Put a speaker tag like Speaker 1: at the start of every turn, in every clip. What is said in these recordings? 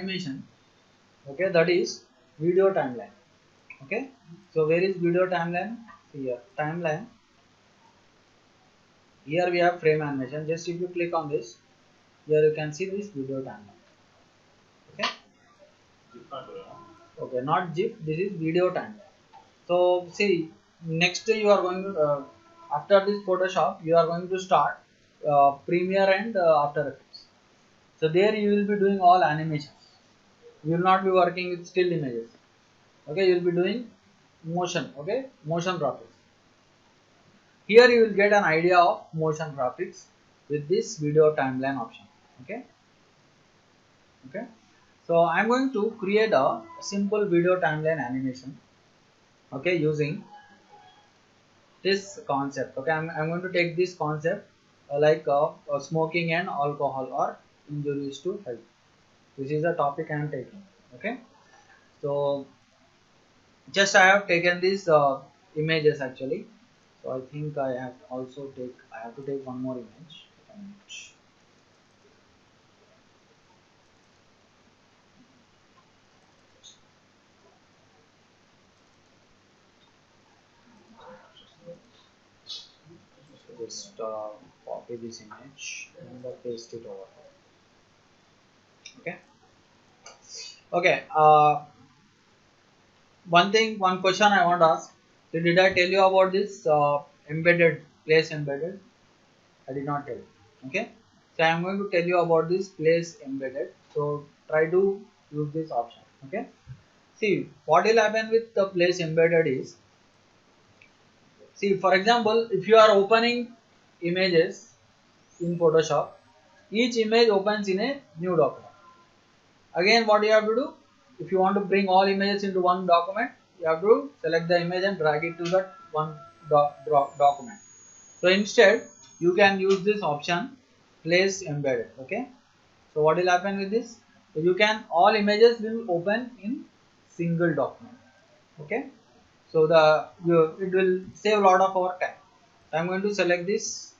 Speaker 1: animation, okay, that is video timeline. Okay, so where is video timeline? Here, timeline. Here we have frame animation. Just if you click on this, here you can see this video timeline. Okay, okay, not GIF, this is video timeline. So see, next you are going to after this Photoshop you are going to start Premiere and After Effects. So there you will be doing all animations. You will not be working with still images. Okay, you will be doing motion. Okay, motion graphics. Here you will get an idea of motion graphics with this video timeline option. Okay, okay. So I am going to create a simple video timeline animation. Okay, using this concept. Okay, I'm going to take this concept smoking and alcohol are injurious to health. This is the topic I am taking. Okay, so just I have taken these images actually. So I think I have to take one more image. Just copy this image and paste it over. Okay. Okay. One question I want to ask. So did I tell you about this embedded place embedded? I did not tell you. Okay. So I am going to tell you about this place embedded. So try to use this option. Okay. See what will happen with the place embedded is. See, for example, if you are opening images in Photoshop, each image opens in a new document. Again, what you have to do, if you want to bring all images into one document, you have to select the image and drag it to that one document. So instead, you can use this option, place embedded. Okay. So what will happen with this? So you can, all images will open in single document. Okay. So it will save a lot of our time. So I'm going to select this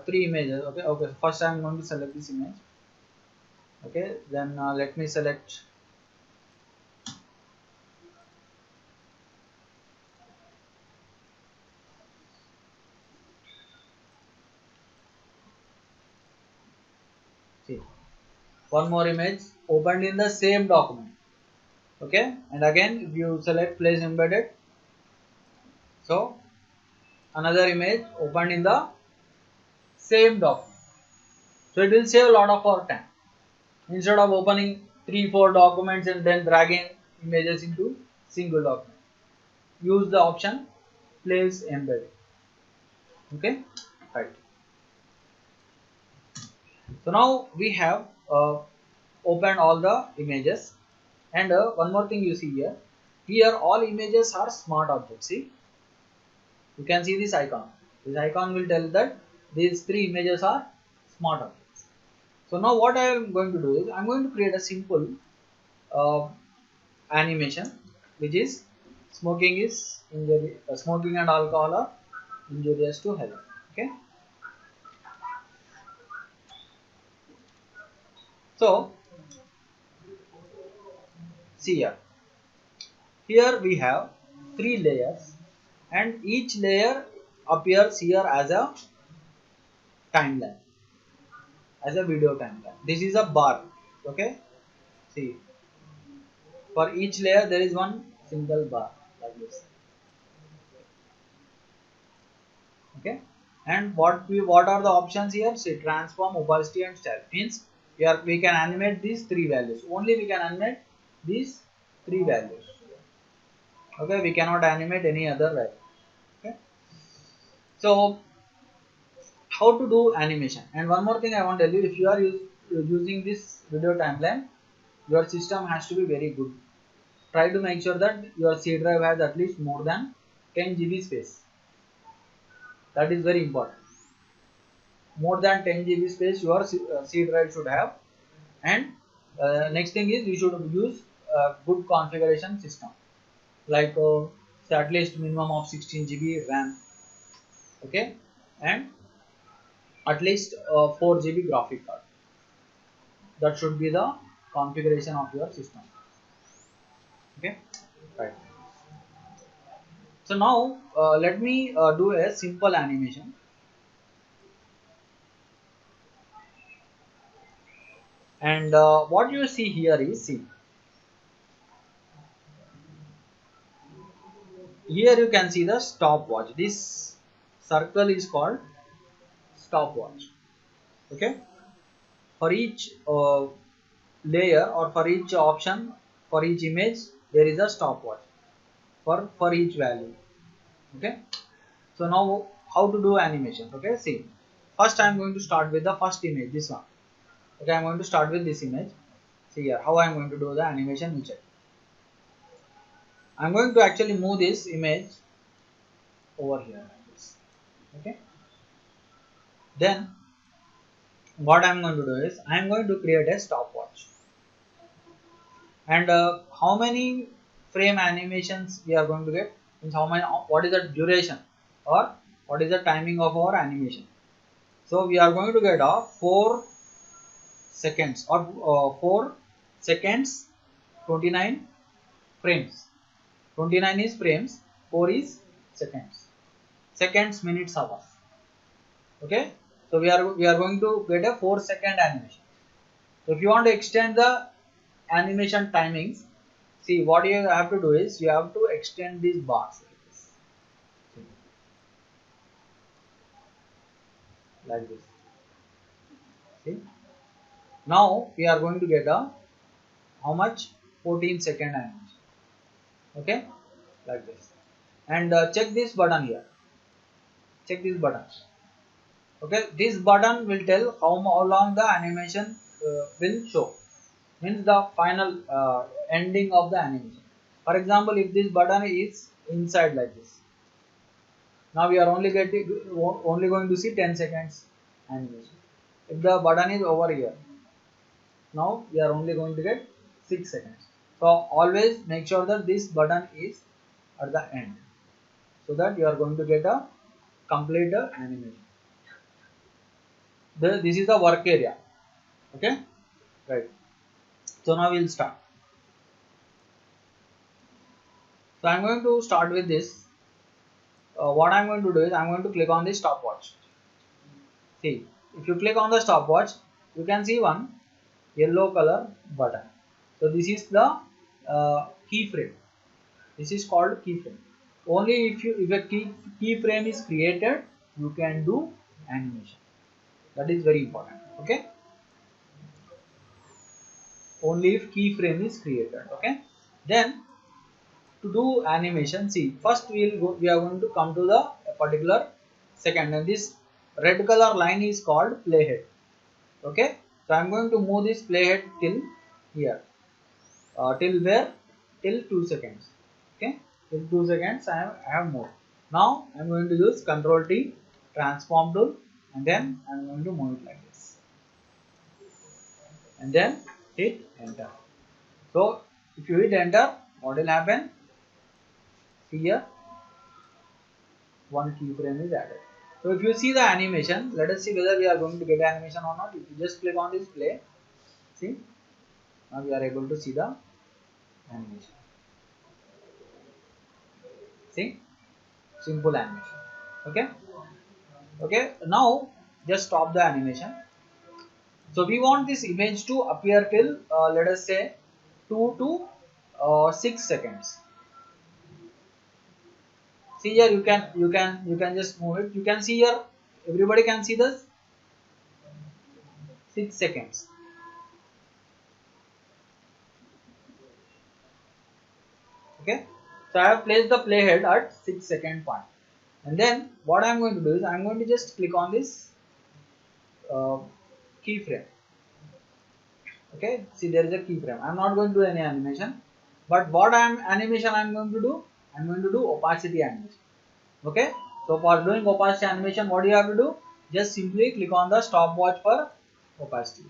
Speaker 1: three images. Okay, okay. First I'm going to select this image. Okay, then let me select. See, one more image opened in the same document. Okay, and again if you select place embedded, so another image opened in the same document. So it will save a lot of our time. Instead of opening 3-4 documents and then dragging images into single document, use the option place embedded. Okay, right. So now we have opened all the images, and one more thing you see here. Here all images are smart objects. See, you can see this icon. This icon will tell that these three images are smart objects. So now what I am going to do is I am going to create a simple uh, animation, which is smoking and alcohol are injurious to health. Okay. So see here. Here we have three layers, and each layer appears here as a timeline, as a video timeline. This is a bar. Okay. See, for each layer there is one single bar like this. Okay. And what are the options here? See, transform, opacity, and style. Means we can animate these three values. Only we can animate these three values. Okay, we cannot animate any other value. Okay. So how to do animation? And one more thing I want to tell you: if you are using this video timeline, your system has to be very good. Try to make sure that your C drive has at least more than 10 GB space. That is very important. More than 10 GB space your C drive should have. And next thing is you should use good configuration system, like at least minimum of 16 GB RAM. Okay, and at least 4 GB graphic card. That should be the configuration of your system. Okay, right. So now let me do a simple animation. And what you see here is, see, here you can see the stopwatch. This circle is called stopwatch. Okay, for each layer or for each option, for each image, there is a stopwatch for each value. Okay, so now how to do animation? Okay, see, first I am going to start with the first image, this one. Okay, I am going to start with this image. See here how I am going to do the animation. You check. I am going to actually move this image over here like this. Okay, then what I am going to do is I am going to create a stopwatch. And how many frame animations we are going to get, means how many, what is the duration or what is the timing of our animation. So we are going to get 4 seconds or 4 seconds 29 frames. 29 is frames, 4 is seconds. Seconds, minutes, hours. Okay, so we are going to get a 4-second animation. So if you want to extend the animation timings, see what you have to do is you have to extend these bars like this. See, now we are going to get a how much 14-second animation. Okay, like this. And check this button here. Check this button. Okay, this button will tell how long the animation will show. Means the final ending of the animation. For example, if this button is inside like this, now we are only going to see 10 seconds animation. If the button is over here, now we are only going to get 6 seconds. So always make sure that this button is at the end, so that you are going to get a complete animation. This is the work area. Okay, right. So now we'll start. So I'm going to start with this. What I'm going to do is I'm going to click on the stopwatch. See, if you click on the stopwatch, you can see one yellow color button. So this is the keyframe. This is called keyframe. Only if a keyframe is created, you can do animation. That is very important. Okay. Only if keyframe is created. Okay. Then to do animation, see, first we are going to come to the particular second, and this red color line is called playhead. Okay, so I am going to move this playhead till here, till where, till 2 seconds. Okay, till 2 seconds I have moved. Now I am going to use Ctrl T, transform tool, and then I am going to move it like this, and then hit enter. So if you hit enter, what will happen? See here, one keyframe is added. So if you see the animation, let us see whether we are going to get animation or not. If you just click on this play, see, now we are able to see the animation. See, simple animation. Okay, okay. Now just stop the animation. So we want this image to appear till let us say 2 to 6 seconds. See here, you can just move it. You can see here, everybody can see this 6 seconds. Okay, so I have placed the playhead at 6-second point, and then what I am going to do is I am going to just click on this keyframe. Okay, see, there is a keyframe. I am not going to do any animation, but what I am going to do, I am going to do opacity animation. Okay, so for doing opacity animation, what do you have to do? Just simply click on the stopwatch for opacity.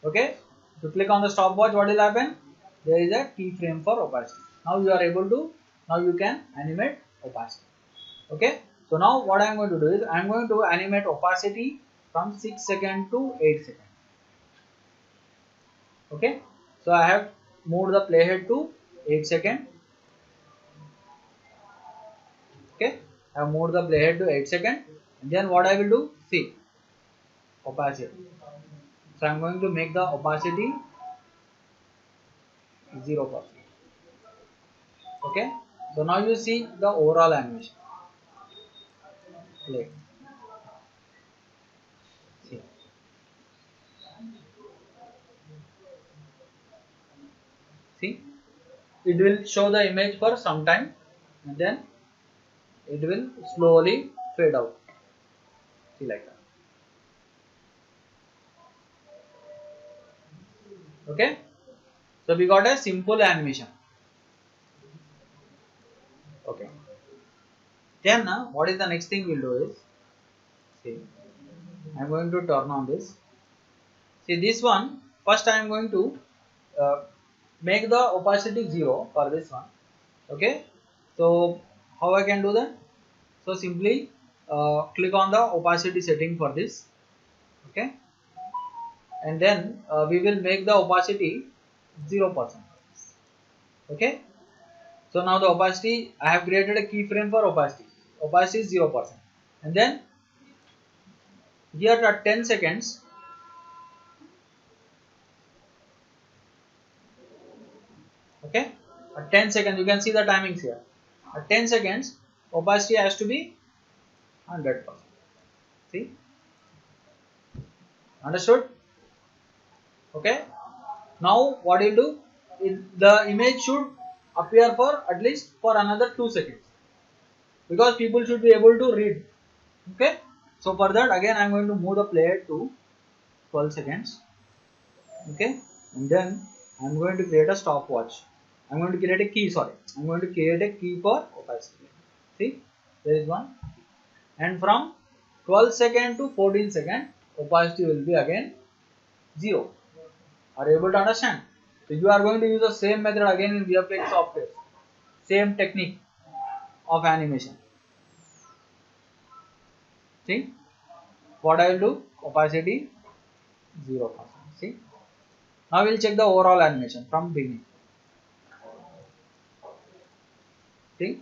Speaker 1: Okay, so click on the stopwatch, what will happen? There is a keyframe for opacity. Now you are able to, now you can animate opacity. Okay, so now what I am going to do is I am going to animate opacity from 6 seconds to 8 seconds. Okay, so I have moved the playhead to 8 seconds. Okay, I have moved the playhead to 8 seconds, and then what I will do, see, opacity. So I am going to make the opacity 0%. Okay, so now you see the overall animation. Play. See. See, it will show the image for some time, and then it will slowly fade out. See, like that. Okay, so we got a simple animation. Okay, then what is the next thing we'll do is, see, I'm going to turn on this. See, this one, first I am going to uh, make the opacity 0 for this one. Okay, so how I can do that? So simply click on the opacity setting for this. Okay, and then we will make the opacity 0%. Okay, so now the opacity, I have created a keyframe for opacity. Opacity is 0%, and then here at 10 seconds. Okay, at 10 seconds you can see the timings here. At 10 seconds opacity has to be 100%. See, understood? Okay, now what you do, the image should appear for at least for another 2 seconds, because people should be able to read. Okay, so for that again I am going to move the player to 12 seconds. Okay, and then I am going to create a stopwatch. I am going to create a key, sorry, I am going to create a key for opacity. See, there is one, and from 12 second to 14 second opacity will be again 0. Are you able to understand? So you are going to use the same method again in VFX software, same technique of animation. See, what I will do, opacity 0%. See, now we will check the overall animation from beginning. See,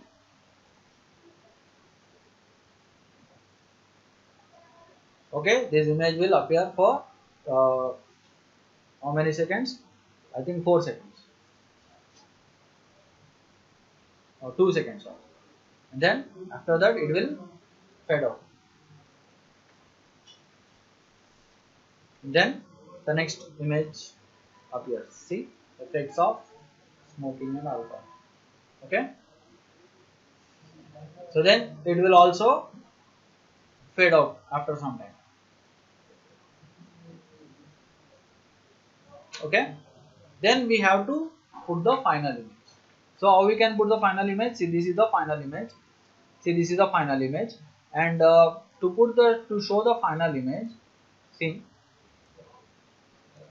Speaker 1: okay, this image will appear for how many seconds? I think 4 seconds or 2 seconds, and then after that it will fade out. Then the next image appears. See, effects of smoking and alcohol. Okay, so then it will also fade out after some time. Okay, then we have to put the final image. So how we can put the final image? See, this is the final image. See, this is the final image, and to show the final image, see,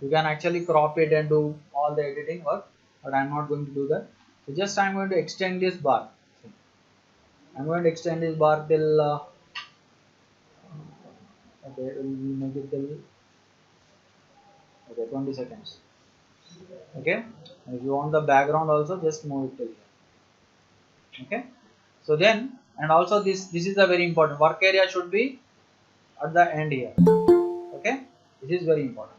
Speaker 1: you can actually crop it and do all the editing work, but I am not going to do that. So just I am going to extend this bar. See, I am going to extend this bar till okay, we make it till okay 20 seconds. Okay, and if you want the background also, just move it till here. Okay, so then, and also this is a very important, work area should be at the end here. Okay, this is very important.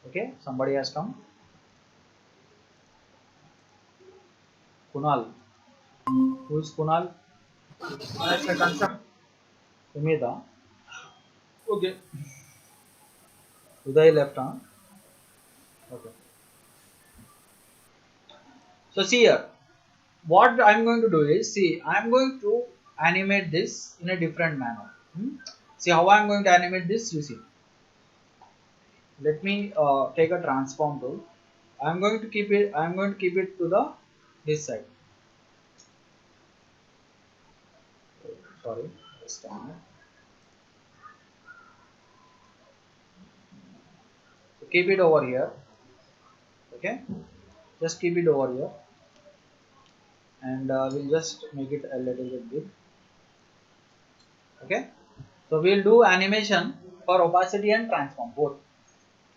Speaker 1: Okay, somebody has come. Kunal. Who is Kunal?
Speaker 2: That's a concern.
Speaker 1: Sumita. Okay. Uday left, huh? Okay. So see here, what I'm going to do is, see, I'm going to animate this in a different manner. See how I'm going to animate this, you see. Let me take a transform tool. I'm going to keep it to the this side. Sorry, just a minute. So keep it over here. Okay, just keep it over here, and we'll just make it a little bit big. Okay, so we'll do animation for opacity and transform both.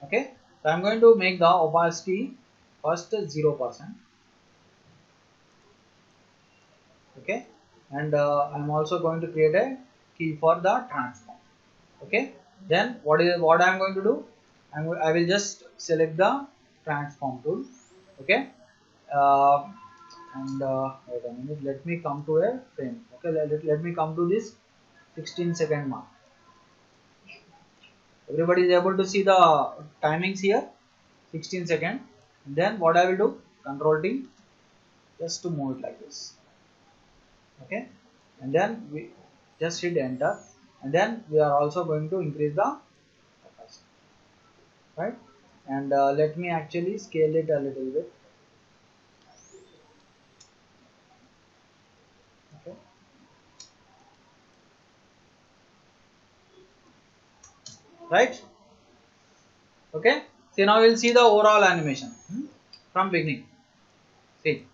Speaker 1: Okay, So I'm going to make the opacity first 0%. Okay, and I'm also going to create a key for the transform. Okay, then what I'm going to do? I will just select the transform tool. Okay, uh, and wait a minute. Let me come to a frame. Okay, let me come to this 16-second mark. Everybody is able to see the timings here. 16 second. Then what I will do? Control T, just to move it like this. Okay, and then we just hit enter, and then we are also going to increase the capacity, right? And let me actually scale it a little bit. Okay, right? Okay, so now we'll see the overall animation from beginning. See,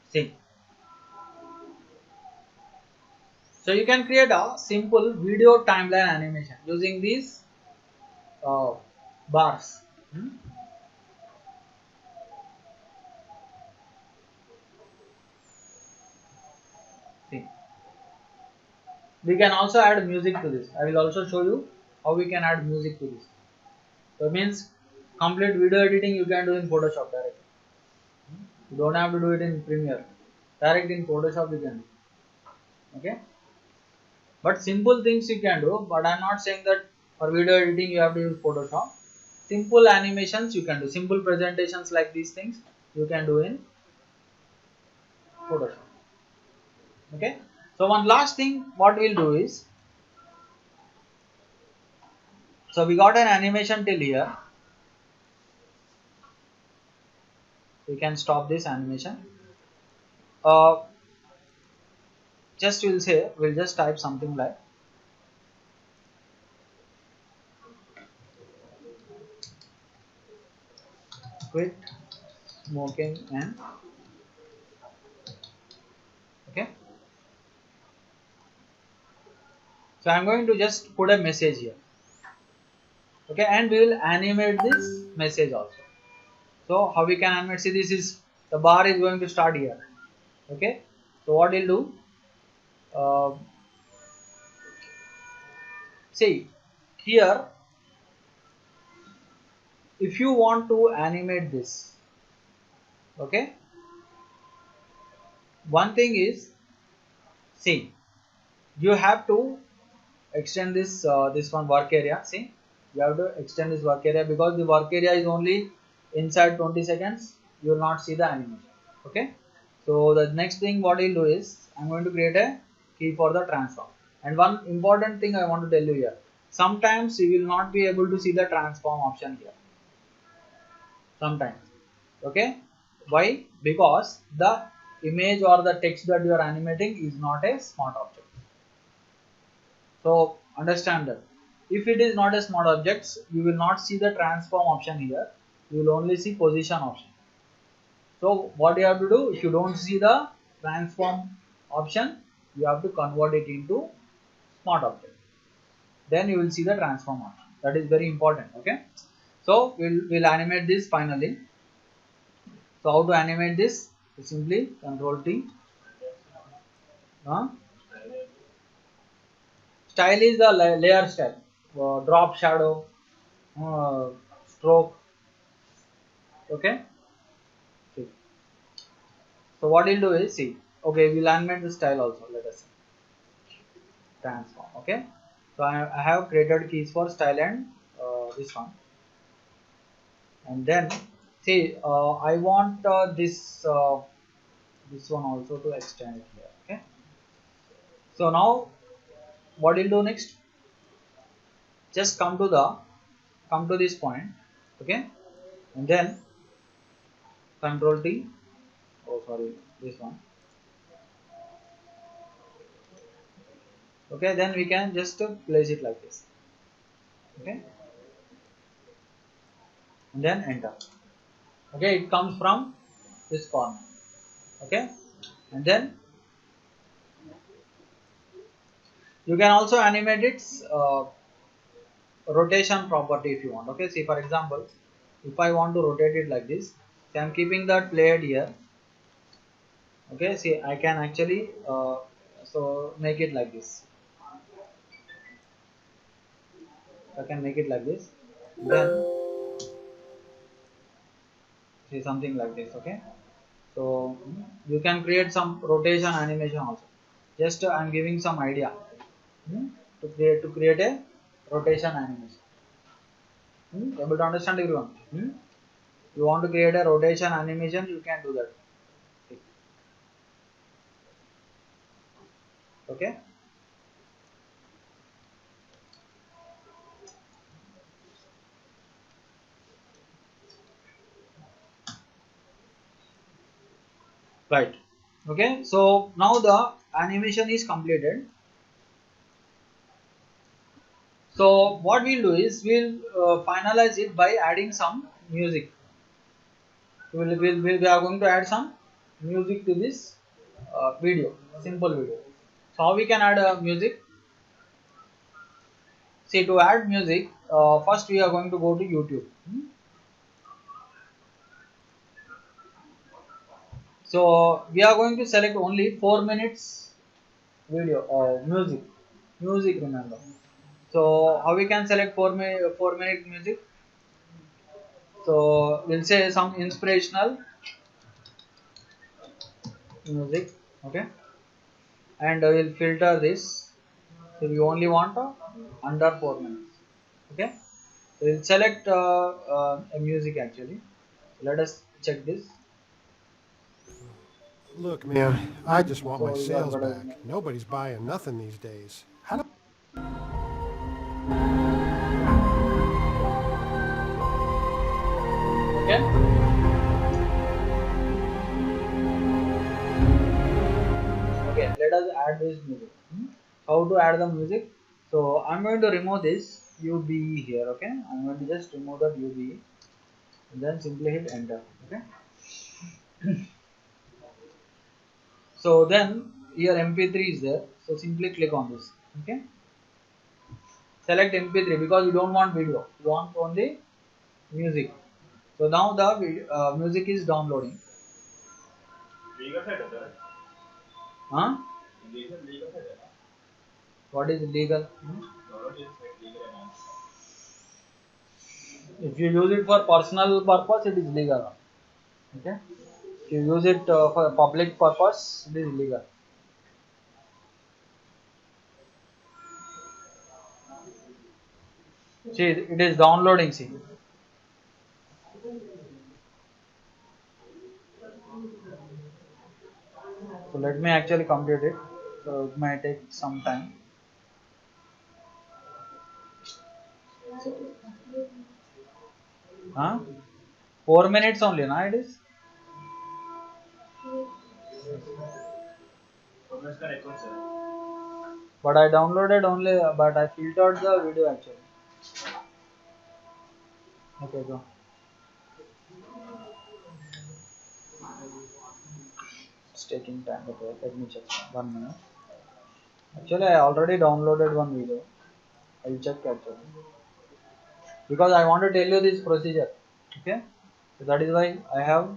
Speaker 1: see. So you can create a simple video timeline animation using these uh, bars. See, we can also add music to this. I will also show you how we can add music to this. So it means complete video editing you can do in Photoshop directly. You don't have to do it in Premiere. Direct in Photoshop you can do. Okay. But simple things you can do. But I'm not saying that for video editing you have to use Photoshop. Simple animations you can do. Simple presentations like these things you can do in Photoshop. Okay. So one last thing what we'll do is, so we got an animation till here. We can stop this animation. Just we'll just type something like quit smoking and okay. So I'm going to just put a message here. Okay, and we will animate this message also. So how we can animate? See, this is the bar is going to start here. Okay, so what we'll do? Uh, see here, if you want to animate this, okay, one thing is, see, you have to extend this this one work area. See, you have to extend this work area because the work area is only inside 20 seconds. You will not see the animation. Okay, so the next thing what I'll do is I'm going to create a key for the transform. And one important thing I want to tell you here, sometimes you will not be able to see the transform option here. Sometimes, okay, why? Because the image or the text that you are animating is not a smart object. So understand that if it is not a smart object, you will not see the transform option here. You will only see position option. So what you have to do, if you don't see the transform option, you have to convert it into smart object. Then you will see the transform option. That is very important. Okay. So we'll animate this finally. So how to animate this? Simply Control T. Style is the layer style. Drop shadow, uh, stroke. Okay. See. So what we'll do is, see, okay, we'll animate the style also. Let us see. Transform. Okay. So I have created keys for style and this one. And then see, I want this one also to extend it here. Okay. So now what we'll do next? Just come to this point. Okay. And then Control T. Oh, sorry, this one. Okay, then we can just place it like this. Okay, and then enter. Okay, it comes from this corner. Okay, and then you can also animate its rotation property if you want. Okay, see for example, if I want to rotate it like this, so I'm keeping that playhead here. Okay, see I can actually so make it like this. I can make it like this. Then see something like this. Okay, so you can create some rotation animation also. Just I'm giving some idea to create a rotation animation. Able to understand everyone? You want to create a rotation animation, you can do that. Okay. Right. Okay. So now the animation is completed. So what we'll do is we'll finalize it by adding some music. We are going to add some music to this video, simple video. So how we can add music? See, to add music, first we are going to go to YouTube. So we are going to select only 4 minutes video or music remember. So how we can select 4 minute music? So we'll say some inspirational music, okay, and we'll filter this. So we only want under 4 minutes, okay. So we'll select a music actually. Let us check this.
Speaker 3: Look, man, I just want my
Speaker 1: So this
Speaker 3: sales back.
Speaker 1: advertisement,
Speaker 3: Nobody's buying nothing these days. How do
Speaker 1: okay. Okay, let us add this music. How to add the music? So I'm going to remove this UBE here. Okay, I'm going to just remove that UBE and then simply hit enter. Okay. So then here MP3 is there. So simply click on this. Okay. Select MP3 because you don't want video. You want only music. So now the music is downloading. Huh? What is legal? If you use it for personal purpose, it is legal. Okay. If you use it for public purpose, it is illegal. See, it is downloading. See, so let me actually complete it. So it might take some time. Huh? 4 minutes only, na it is. But I downloaded only, but I filtered the video actually. Okay, go. It's taking time. Okay, let me check. 1 minute. Actually, I already downloaded one video. I'll check actually because I want to tell you this procedure. Okay, so that is why I have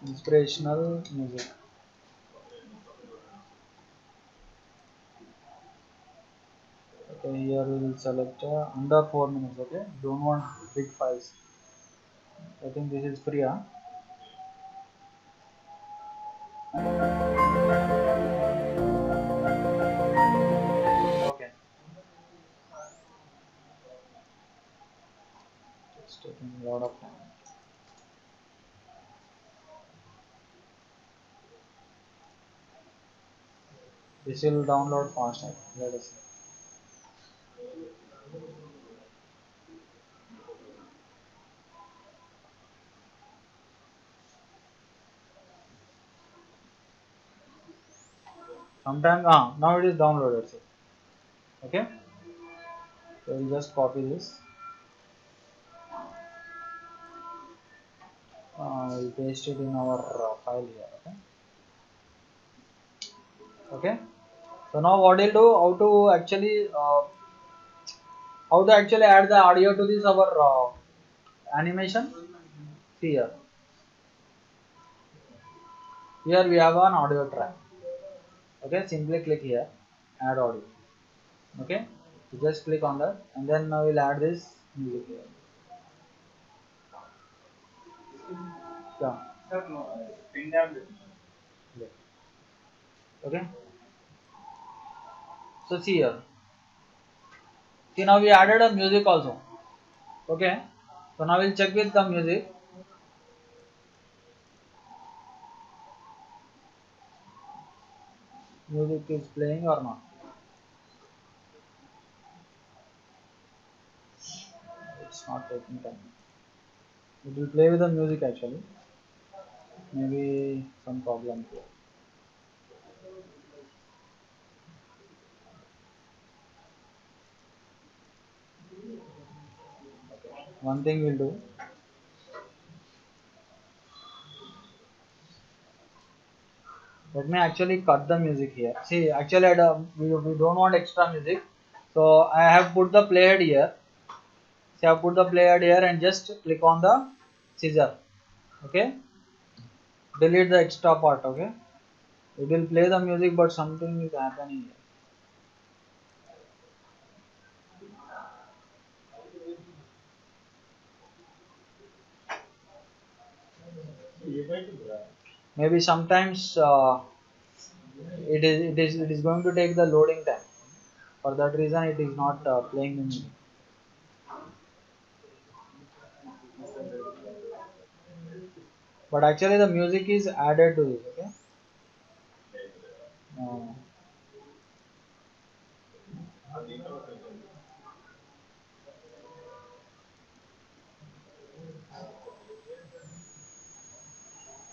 Speaker 1: inspirational music. Okay, here we will select under 4 minutes. Okay, don't want big files. I think this is free. Huh? Okay, it's taking a lot of time. This will download fast. Let us see. Sometimes, now it is downloaded. So, okay, so we'll just copy this. We'll paste it in our file here. Okay, okay. So now what we'll do, how to actually add the audio to this our animation. See here. Here we have an audio track. Okay, simply click here, add audio. Okay, so just click on that, and then now we'll add this music here. Yeah. Yeah. Okay. So see here. See now we added a music also. Okay. So now we'll check with the music. Music is playing or not. It's not taking time. It will play with the music actually. Maybe some problem here. One thing we'll do. Let me actually cut the music here. See, actually, we don't want extra music. So I have put the playhead here. So I have put the playhead here and just click on the scissor. Okay. Delete the extra part. Okay. It will play the music, but something is happening here. Maybe sometimes it is going to take the loading time. For that reason, it is not playing the music. But actually, the music is added to this. Okay. Uh,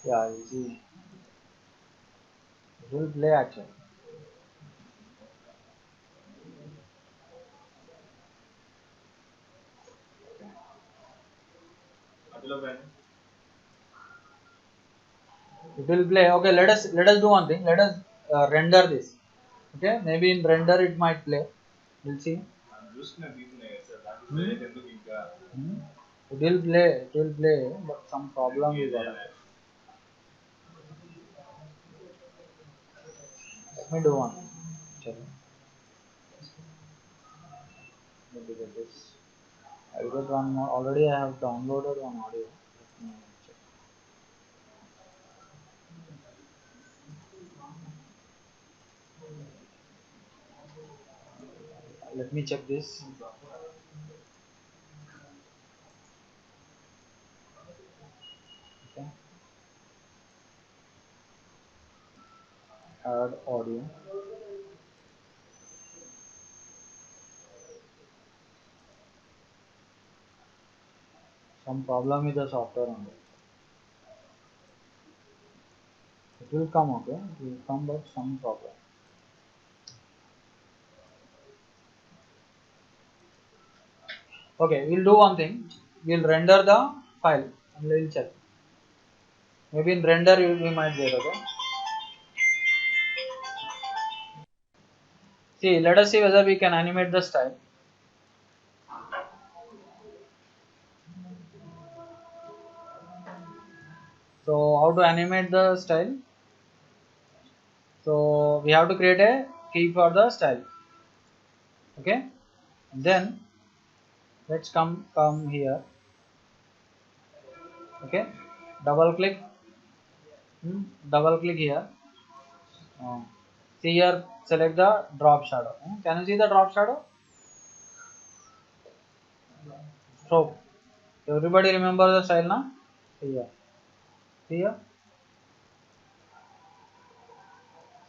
Speaker 1: yeah, you see, it will play actually. It will play. Okay, let us do one thing. Let us render this. Okay, maybe in render it might play. We'll see. Hmm? Hmm? It will play. It will play, but some problem is there. Let me do one. Check. Maybe get this. I'll get one more. Already I have downloaded one audio. Let me check. Let me check this. Okay. Add audio. Some problem with the software only. It will come. Okay. It will come, but some problem. Okay, we'll do one thing. We'll render the file and we'll check. Maybe in render we might get. Okay. See, let us see whether we can animate the style. So how to animate the style? So we have to create a key for the style. Okay. Then let's come here. Okay. Double click. Double click here. See here. Select the drop shadow. Can you see the drop shadow? Stroke. Everybody remember the style now? See here. See here.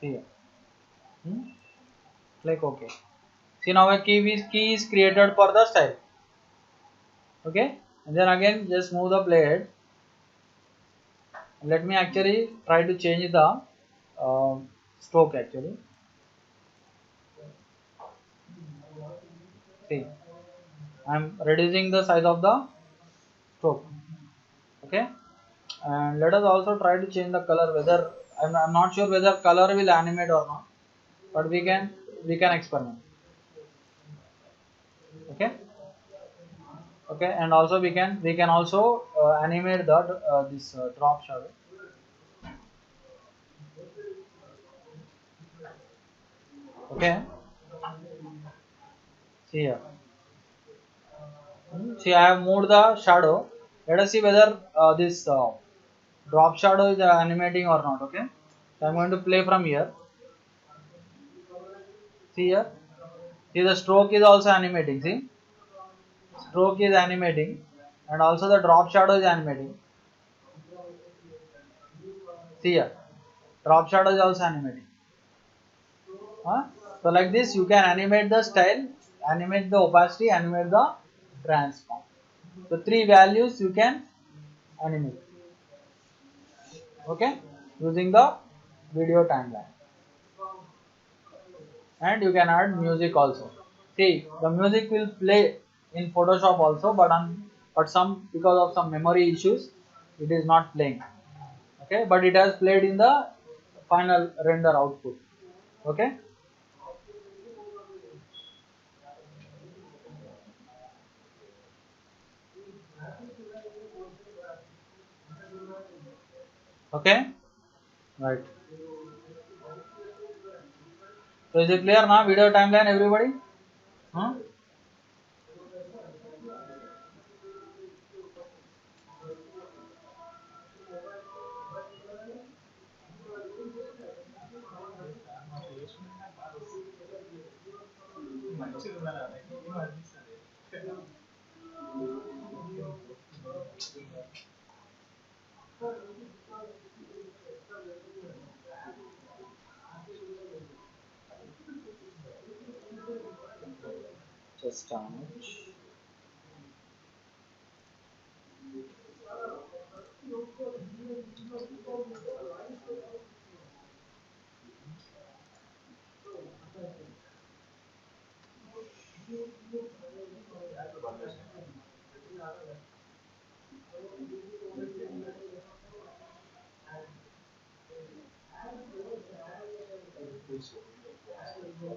Speaker 1: See here. Click OK. See now a key is created for the style. Okay. And then again just move the playhead. Let me actually try to change the stroke actually. See, I am reducing the size of the stroke. Okay. And let us also try to change the color, whether I'm not sure whether color will animate or not. but we can experiment. Okay, okay, and also we can also animate the this drop shadow. Okay, see here. See, I have moved the shadow. Let us see whether this drop shadow is animating or not. Okay, so I'm going to play from here. See here. See, the stroke is also animating. See, stroke is animating, and also the drop shadow is animating. See here, drop shadow is also animating. Huh? So like this, you can animate the style, animate the opacity, animate the transform. So three values you can animate. Okay, using the video timeline, and you can add music also. See, the music will play in Photoshop also, but some because of some memory issues, it is not playing. Okay, but it has played in the final render output. Okay, okay, right. So is it clear now? Video timeline, everybody? Huh? Just a minute.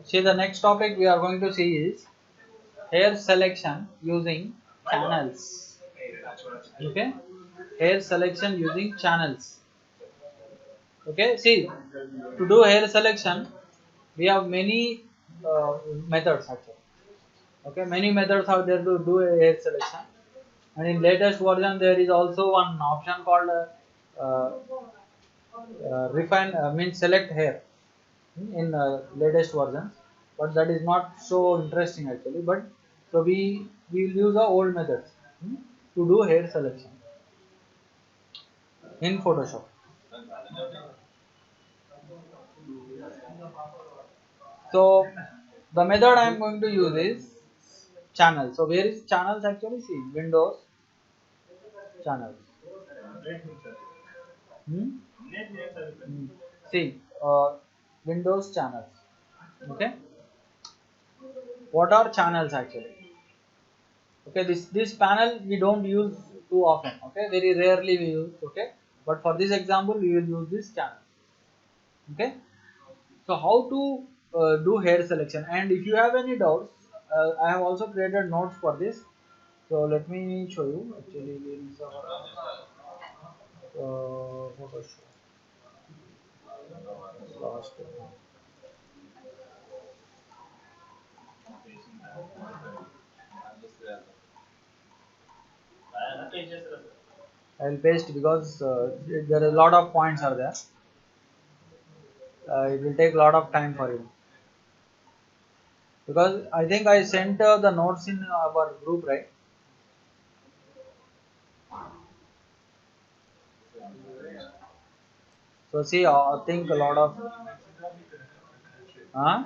Speaker 1: See, the next topic we are going to see is hair selection using channels. Okay, hair selection using channels. Okay, see, to do hair selection, we have many methods actually. Okay, many methods are there to do a hair selection, and in latest version there is also one option called uh, refine means select hair in latest versions, but that is not so interesting actually. But so we will use the old methods to do hair selection in Photoshop. So the method I am going to use is channel. So where is channels actually? See, Windows channels. Hmm? Hmm. See, Windows channels. Okay, what are channels actually? Okay, this panel we don't use too often. Okay, very rarely we use. Okay, but for this example we will use this channel. Okay, so how to do hair selection, and if you have any doubts, I have also created notes for this. So let me show you. Actually, where is our Photoshop last one. I will paste because there are a lot of points are there. It will take a lot of time for you, because I think I sent the notes in our group, right? So see, I think a lot of huh?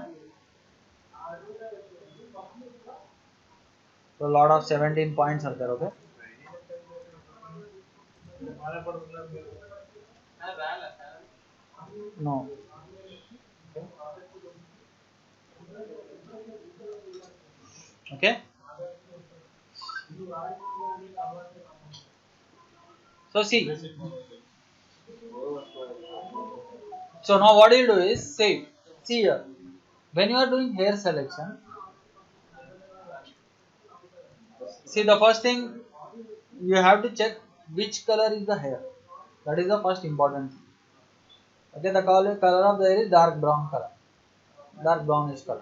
Speaker 1: So a lot of 17 points are there. Okay. No. Okay. So see. So now what you do is see here. when you are doing hair selection, see, the first thing you have to check which color is the hair. That is the first important thing. Okay, the color of the hair is dark brown color, dark brownish color.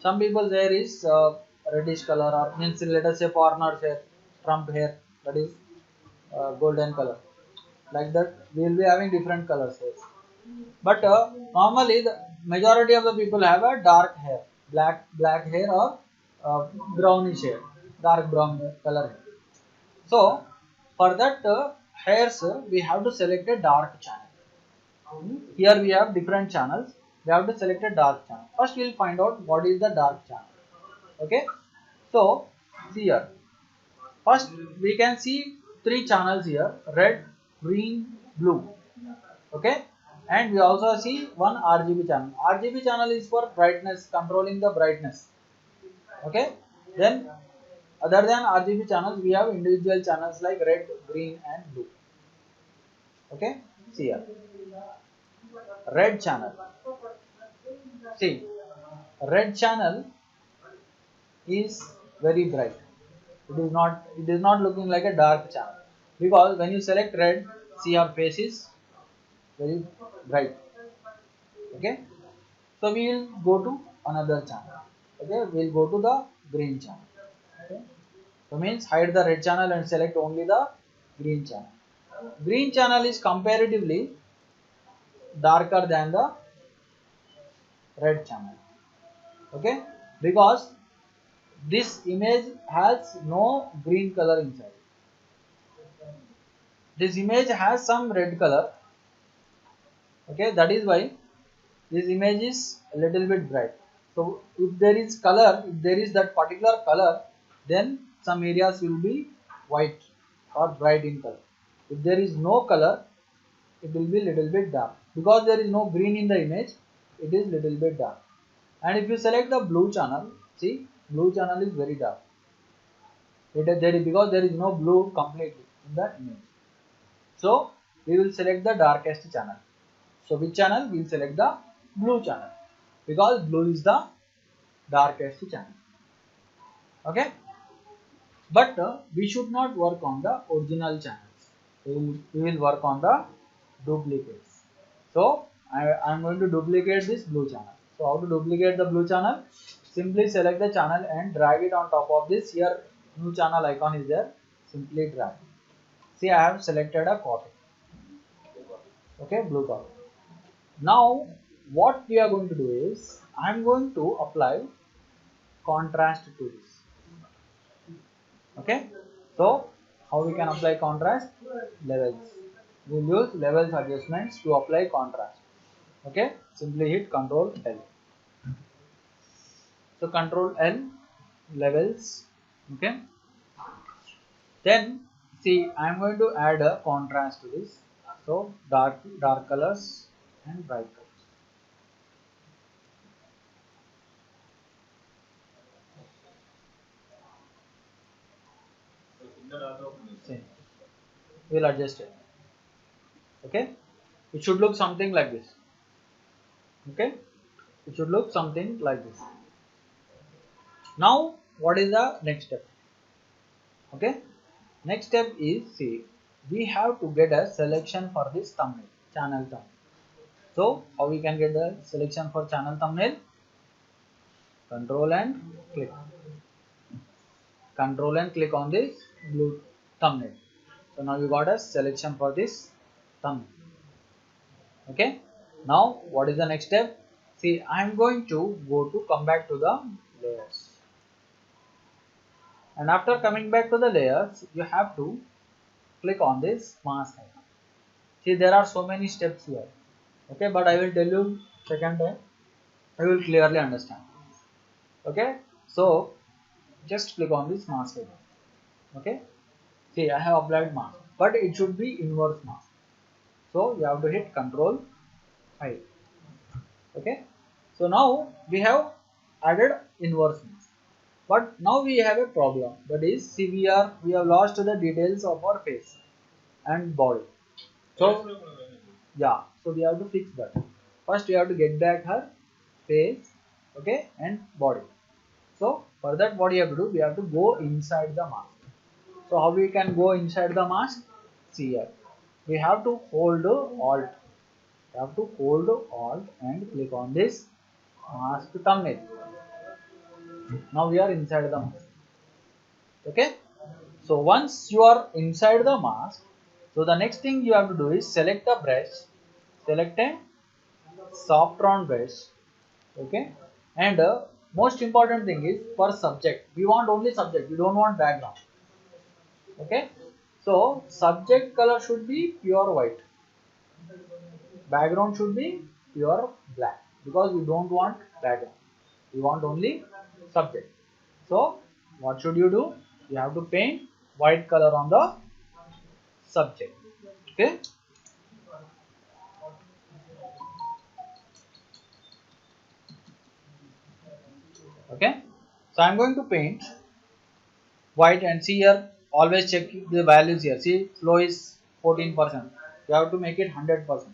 Speaker 1: Some people's hair is reddish color, or means let us say foreigners hair, Trump hair, that is golden color. Like that, we will be having different colors here. But normally, the majority of the people have a dark hair, black hair or brownish hair, dark brown color hair. So for that hairs, we have to select a dark channel. Here we have different channels. We have to select a dark channel. First, we will find out what is the dark channel. Okay. So see here. First, we can see three channels here: red, green, blue. Okay, and we also see one RGB channel. RGB channel is for brightness, controlling the brightness. Okay, then other than RGB channels, we have individual channels like red, green, and blue. Okay, see here, red channel. See, red channel is very bright. It is not looking like a dark channel, because when you select red, see your face is very bright. Okay, so we will go to another channel. Okay, we will go to the green channel. Okay, so means hide the red channel and select only the green channel. Green channel is comparatively darker than the red channel. Okay, because this image has no green color inside. This image has some red color. Okay, that is why this image is a little bit bright. So if there is color, if there is that particular color, then some areas will be white or bright in color. If there is no color, it will be little bit dark. Because there is no green in the image, it is little bit dark. And if you select the blue channel, see, blue channel is very dark. Because there is no blue completely in the image. So we will select the darkest channel. So which channel? We will select the blue channel, because blue is the darkest channel. Okay, but we should not work on the original channels. We will work on the duplicates. So I am going to duplicate this blue channel. So how to duplicate the blue channel? Simply select the channel and drag it on top of this. Here new channel icon is there. Simply drag. See, I have selected a copy. Okay, blue copy. Now what we are going to do is, I am going to apply contrast to this. Okay, so how we can apply contrast? Levels. We will use levels adjustments to apply contrast. Okay, simply hit Ctrl L. So Ctrl L, levels. Okay, then see, I am going to add a contrast to this. So dark colors and bright colors. See, we will adjust it. Okay, it should look something like this. Okay, it should look something like this. Now what is the next step? Okay, next step is, see, we have to get a selection for this thumbnail, channel thumbnail. So how we can get the selection for channel thumbnail? Control and click. Control and click on this blue thumbnail. So now you got a selection for this thumbnail. Okay, now what is the next step? See, I am going to come back to the layers. And after coming back to the layers, you have to click on this mask icon. See, there are so many steps here. Okay, but I will tell you second time. I will clearly understand. Okay, so just click on this mask icon. Okay, see, I have applied mask, but it should be inverse mask. So you have to hit Ctrl 5. Okay, so now we have added inverse mask. But now we have a problem, that is, see, we have lost the details of our face and body. So yeah, so we have to fix that. First we have to get back her face okay, and body. So for that, what you have to do, we have to go inside the mask. So how we can go inside the mask? See here, we have to hold Alt. You have to hold Alt and click on this mask thumbnail. Now we are inside the mask. Okay. So once you are inside the mask, so the next thing you have to do is select the brush, select a soft round brush, okay, and most important thing is for subject, we want only subject, we don't want background, okay. So subject color should be pure white, background should be pure black, because we don't want background, we want only subject. So what should you do? You have to paint white color on the subject, okay. Okay, so I'm going to paint white, and see here, always check the values here. See, flow is 14%, you have to make it 100%.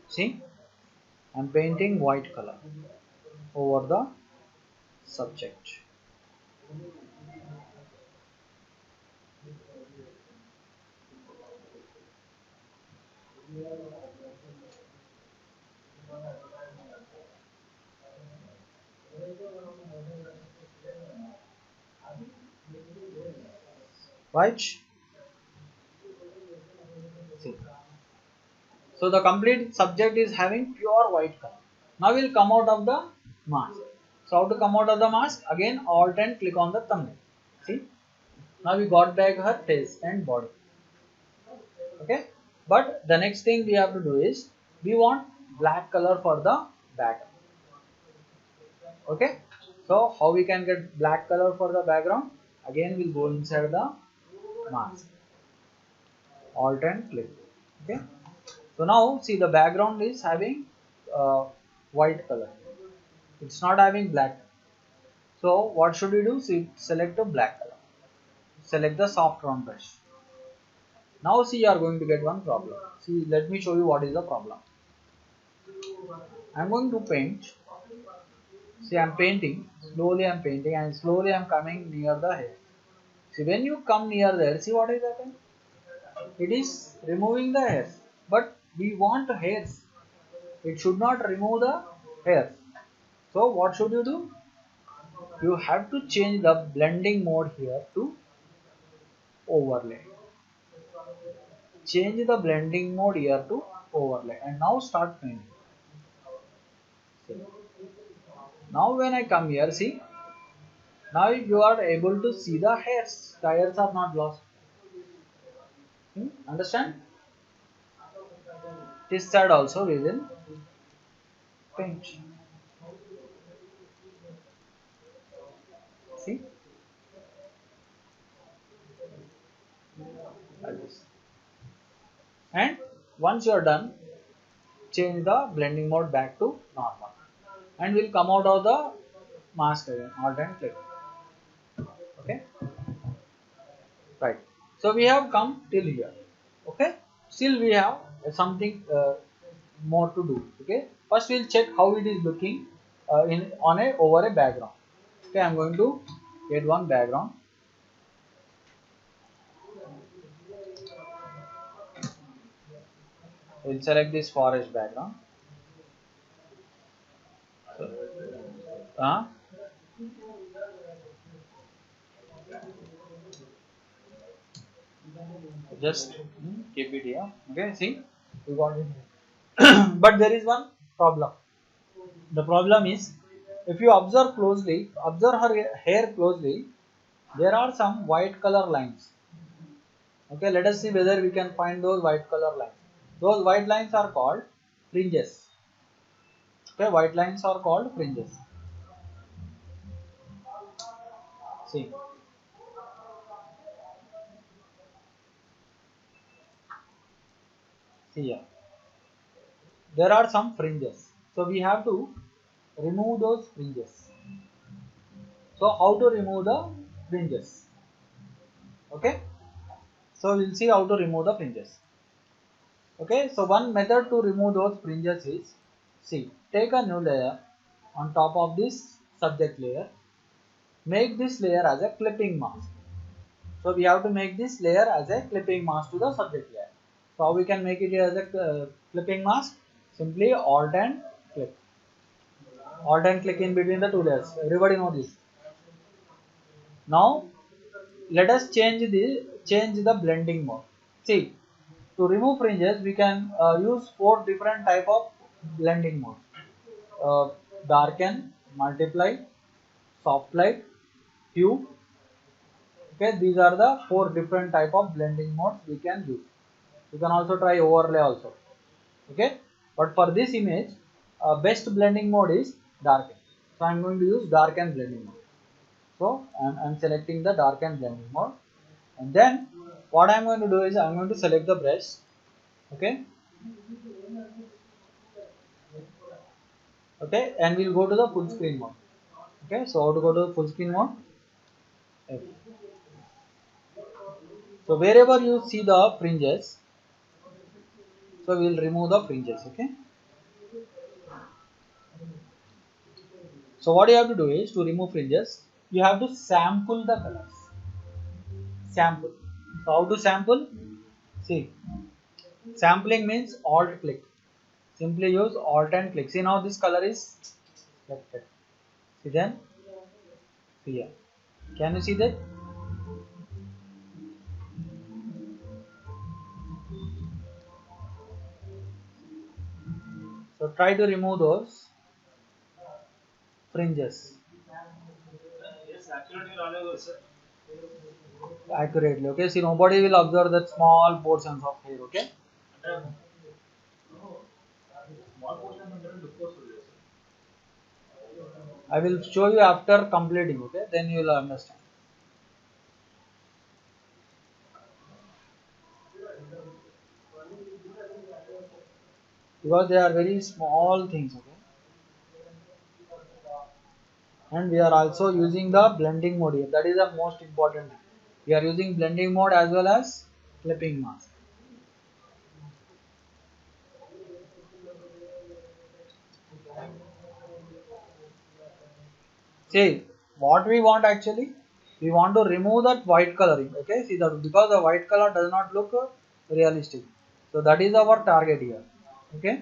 Speaker 1: See, I'm painting white color over the subject. Right. See, so the complete subject is having pure white color. Now we'll come out of the mask. So how to come out of the mask? Again, Alt and click on the thumbnail. See, now we got back her face and body, okay. But the next thing we have to do is, we want black color for the background, okay. So how we can get black color for the background? Again, we'll go inside the mask, Alt and click, okay. So now see, the background is having uh, white color, it's not having black. So what should we do? See, select a black color, select the soft round brush. Now see, you are going to get one problem. See, let me show you what is the problem. I'm going to paint. See, I'm painting, slowly I'm painting, and slowly I'm coming near the hair. See, when you come near there, see what is happening? It is removing the hairs. But we want hairs. It should not remove the hairs. So what should you do? You have to change the blending mode here to overlay. Change the blending mode here to overlay, and now start painting. See. Now when I come here, see, now you are able to see the hairs. The hairs are not lost. Understand? This side also we will paint. See, like this. And once you are done, change the blending mode back to normal, and we'll come out of the mask again. Alt and click. Okay, right. So we have come till here. Okay, still we have something more to do. Okay, first we'll check how it is looking in on a over a background. Okay, I'm going to get one background. We'll select this forest background. So, just keep it here. Okay, see, we got it. But there is one problem. The problem is, if you observe closely, observe her hair closely, there are some white color lines. Okay, let us see whether we can find those white color lines. Those white lines are called fringes. Okay, white lines are called fringes. See, see here. There are some fringes. So we have to remove those fringes. So how to remove the fringes? Okay, so we'll see how to remove the fringes. Okay, so one method to remove those fringes is, see, take a new layer on top of this subject layer, make this layer as a clipping mask. So we have to make this layer as a clipping mask to the subject layer. So how we can make it as a clipping mask? Simply alt and click. Alt and click in between the two layers. Everybody know this. Now let us change the blending mode. See, to remove fringes we can use 4 different type of blending mode. Uh, Darken, multiply, soft light, hue. Okay, these are the 4 different type of blending modes we can use. You can also try overlay also. Okay, but for this image, best blending mode is darken. So I am going to use darken blending mode. So I'm selecting the darken blending mode, and then what I'm going to do is I'm going to select the brush. Okay, okay, and we'll go to the full screen mode. Okay, so how to go to the full screen mode? Okay. So wherever you see the fringes, so we'll remove the fringes. Okay, so what you have to do is, to remove fringes, you have to sample the colors. Sample. So how to sample? See, sampling means alt click. Simply use alt and click. See, now this color is selected. See, then here. Can you see that? So try to remove those fringes accurately. Okay. See, nobody will observe that small portions of hair. Okay. I will show you after completing. Okay. Then you will understand. Because they are very small things. Okay. And we are also using the blending mode here. That is the most important thing. We are using blending mode as well as clipping mask. See, what we want actually, we want to remove that white coloring. Okay, see that, because the white color does not look realistic. So that is our target here. Okay.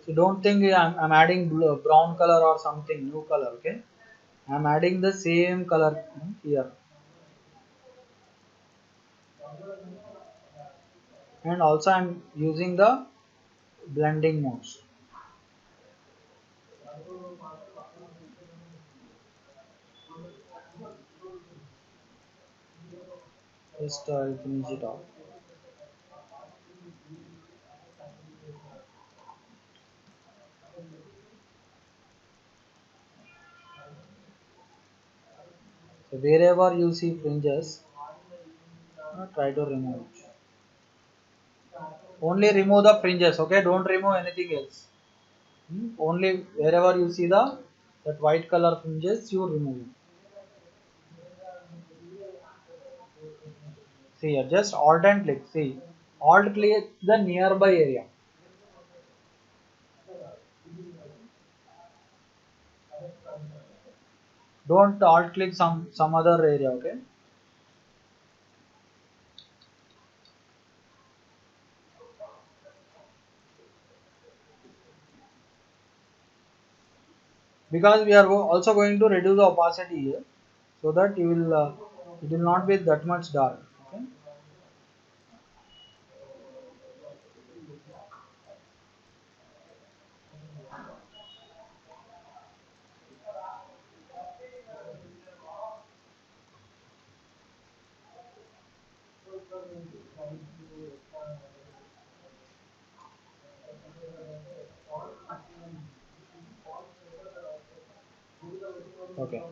Speaker 1: So don't think I'm adding brown color or something new color. Okay, I'm adding the same color here, and also I'm using the blending modes. Just finish it off. So wherever you see fringes, try to remove it. Only remove the fringes. Okay, don't remove anything else. Only wherever you see the that white color fringes, you remove it. See here, just alt and click. See, alt click the nearby area. Don't alt click some other area. Okay. Because we are also going to reduce the opacity here, so that you will it will not be that much dark. Okay. Okay.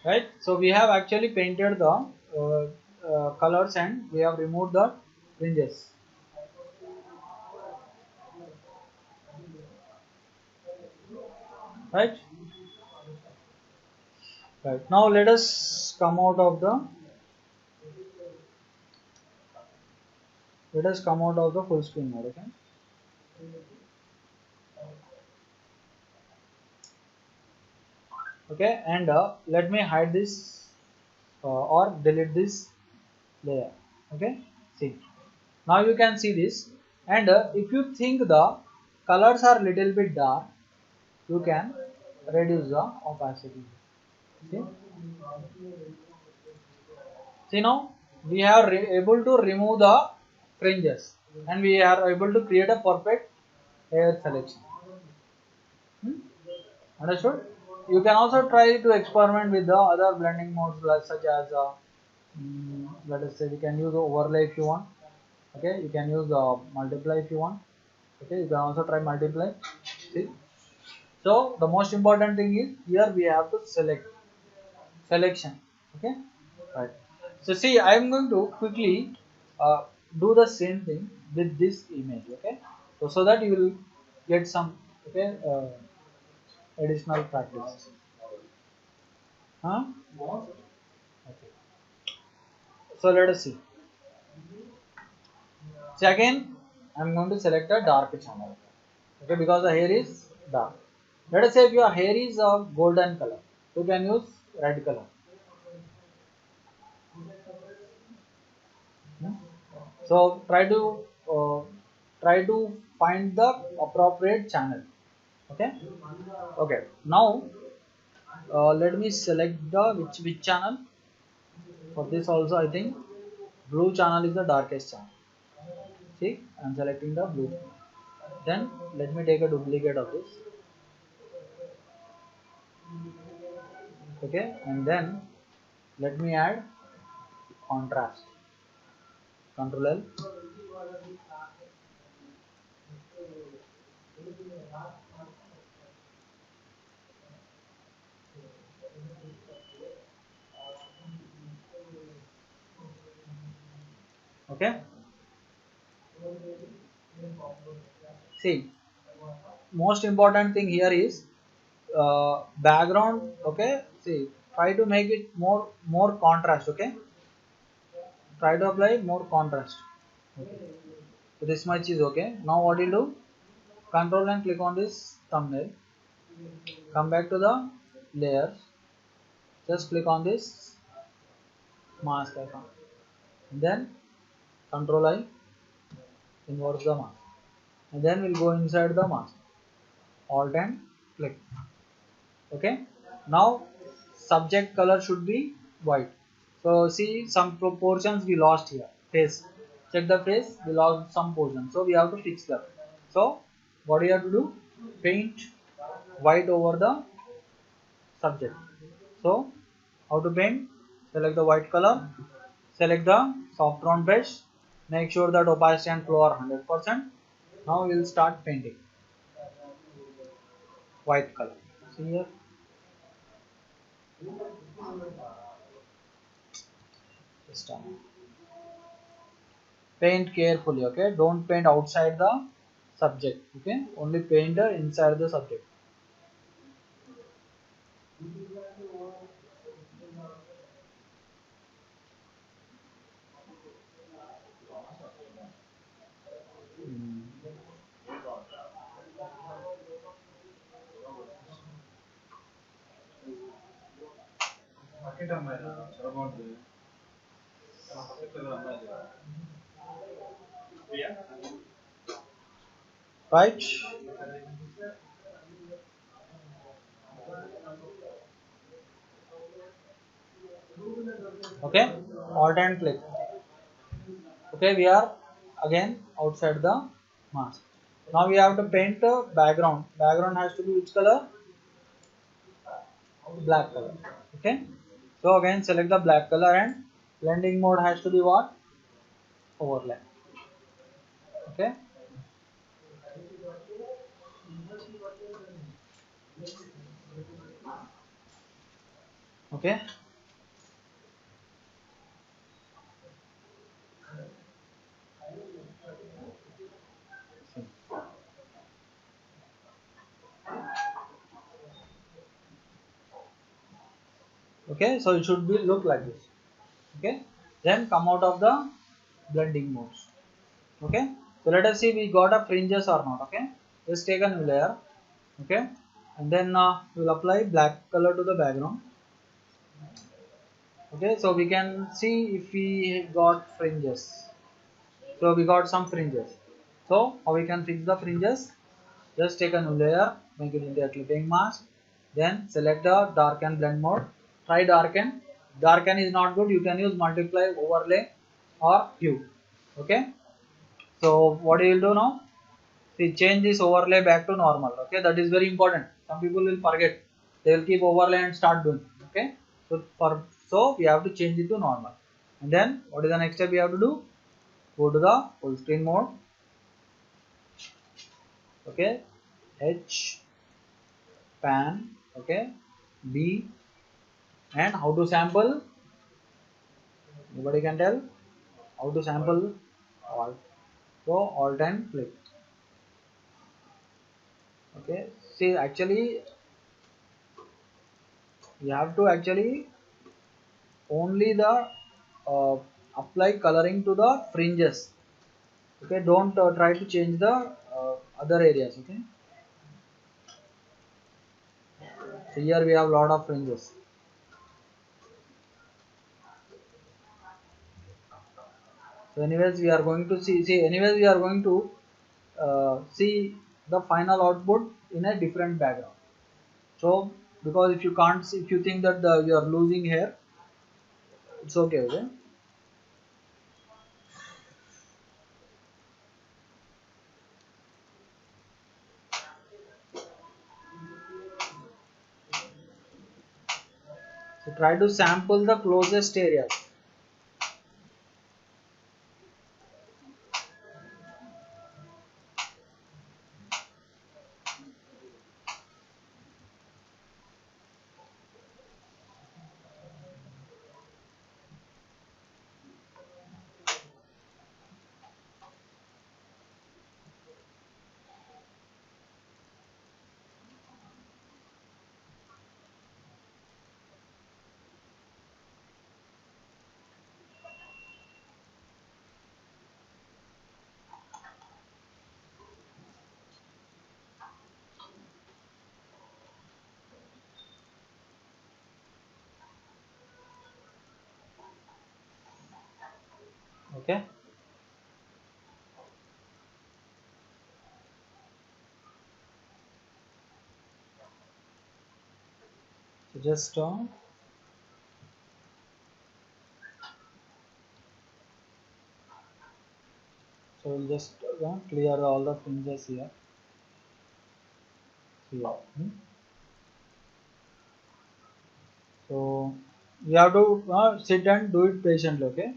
Speaker 1: Right. So we have actually painted the colors and we have removed the fringes. Right? Right. Now let us come out of the full screen mode. Okay. Okay, and let me hide this or delete this layer. Okay. See. Now you can see this, and if you think the colors are little bit dark, you can reduce the opacity. See, see now we are able to remove the fringes and we are able to create a perfect hair selection. Hmm? Understood? You can also try to experiment with the other blending modes such as let us say we can use overlay if you want. Okay, you can use multiply if you want. Okay, you can also try multiply. See, so the most important thing is here we have to select selection. Okay, right. So see, I am going to quickly do the same thing with this image. Okay, so that you will get some additional practice. Huh? Okay. So let us see. So again, I am going to select a dark channel. Okay, because the hair is dark. Let us say if your hair is a golden color, you can use red color. Hmm? So uh, try to find the appropriate channel. Okay. Okay. Now let me select the which channel. For this also I think blue channel is the darkest channel. See, I am selecting the blue. Then let me take a duplicate of this. Okay, and then let me add contrast. Control L. Okay. See, most important thing here is background. Okay. See, try to make it more contrast. Okay. Try to apply more contrast. Okay. So this much is okay. Now what you do? Control and click on this thumbnail. Come back to the layers. Just click on this mask icon. And then Control I, inverse the mask. And then we'll go inside the mask. Alt and click. Okay. Now subject color should be white. So see, some proportions we lost here. Face. Check the face. We lost some portion. So we have to fix that. So what you have to do? Paint white over the subject. So how to paint? Select the white color. Select the soft round brush. Make sure that opacity and flow are 100%. Now we will start painting white color. See here. Just paint carefully. Okay. Don't paint outside the subject. Okay. Only paint the inside the subject. Right. Okay. Alt and click. Okay. We are again outside the mask. Now we have to paint the background. Background has to be which color? Black color. Okay. So again select the black color and blending mode has to be what? Overlay. Okay. Okay. Okay, so it should be look like this. Okay, then come out of the blending modes. Okay, so let us see we got a fringes or not. Okay, just take a new layer. Okay, and then we'll apply black color to the background. Okay, so we can see if we got fringes. So we got some fringes. So how we can fix the fringes? Just take a new layer, make it into a clipping mask, then select the darken blend mode. Try darken. Darken is not good. You can use multiply, overlay, or hue. Okay. So what you will do now? See, change this overlay back to normal. Okay, that is very important. Some people will forget. They will keep overlay and start doing. Okay. So we have to change it to normal. And then what is the next step we have to do? Go to the full screen mode. Okay. H pan. Okay. B, and how to sample? Anybody can tell how to sample? Alt. So alt and click. Okay. See, actually you have to actually only the apply coloring to the fringes. Okay. Don't try to change the other areas. Okay. So here we have lot of fringes. So anyways we are going to see anyways we are going to see the final output in a different background. So because if you can't see, if you think that you are losing here, it's okay. Okay, so try to sample the closest areas. Okay, so just so we'll just clear all the fringes here. Here. So you have to sit and do it patiently. Okay,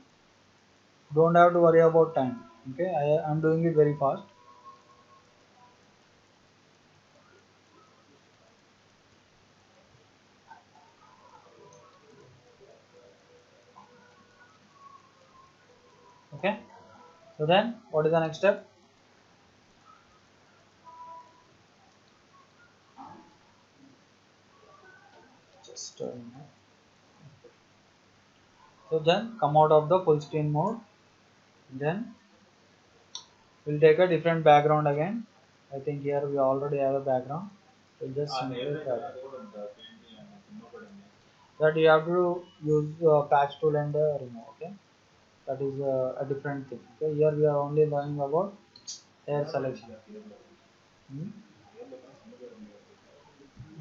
Speaker 1: don't have to worry about time. Okay, I'm doing it very fast. Okay, so then what is the next step? Just so then come out of the full screen mode. Then we'll take a different background again. I think here we already have a background. We'll just simplify that. You have to use patch tool and remove. Okay, that is a different thing. Okay, here we are only learning about hair selection. Hmm?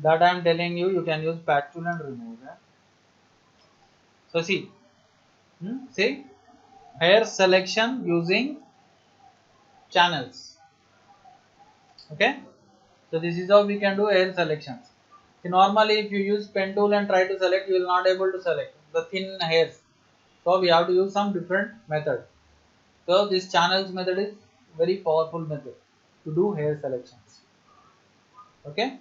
Speaker 1: That I am telling you, you can use patch tool and remove. Okay? So see hair selection using channels. Okay, so this is how we can do hair selections. See, normally if you use pen tool and try to select, you will not able to select the thin hairs. So we have to use some different method. So this channels method is very powerful method to do hair selections. Okay.